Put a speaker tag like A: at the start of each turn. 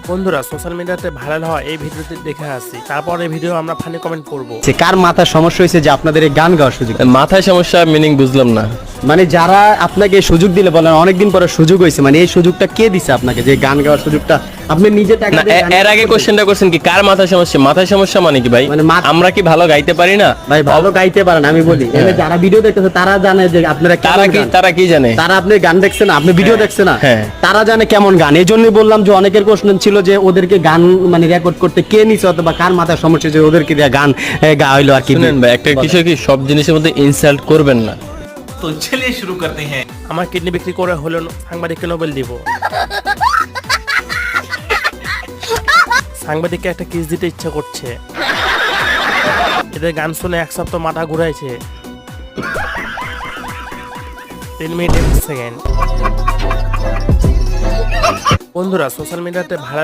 A: বন্ধুরা সোশ্যাল মিডিয়াতে ভাইরাল হওয়া এই ভিডিওটি দেখে আসি, তারপর এই ভিডিও আমরা ফানি কমেন্ট করব।
B: যে কার মাথার সমস্যা হয়েছে যে আপনাদের এই গান গাওয়ার সুযোগ?
C: মাথায় সমস্যা মিনিং বুঝলাম না।
B: মানে যারা আপনাকে সুযোগ দিলে বলেন অনেকদিন পরে সুযোগ হয়েছে, মানে এই সুযোগটা কে দিছে আপনাকে যে গান গাওয়ার সুযোগটা? আপনি নিজে টাকা
C: না
B: দিয়ে গান
C: এর আগে
B: করতেছেন।
C: কোশ্চেনটা করছেন কি কার মাথায় সমস্যা? মাথায় সমস্যা মানে কি ভাই?
B: মানে
C: আমরা কি ভালো গাইতে পারি না?
B: ভাই ভালো গাইতে পারেন আমি বলি, এখানে যারা ভিডিও দেখতেছে তারা জানে যে আপনারা কেমন গান।
C: তারা কি জানে?
B: তারা আপনি গান দেখছেন না, আপনি ভিডিও দেখছেন না,
C: হ্যাঁ।
B: তারা জানে কেমন গান। এই জন্যই বললাম যে অনেকের প্রশ্ন ছিল যে ওদেরকে গান মানে রেকর্ড করতে কে নিছে অথবা কার মাথায় সমস্যা যে ওদেরকে দিয়ে গান গাইলো আর কি।
C: শুনেন ভাই, একটা বিষয় কি সব জিনিসের মধ্যে ইনসাল্ট করবেন না।
D: तो चलिए शुरू करते हैं।
A: আমার কিডনি বিক্রি করে হলো সাংবাদিককে নোবেল দিব। সাংবাদিককে একটা কিস দিতে ইচ্ছা করছে। এদের গান শুনে এক সপ্তাহ মাথা ঘুরাইছে। 3 মিনিট 1 সেকেন্ড। বন্ধুরা সোশ্যাল মিডিয়াতে ভাইরাল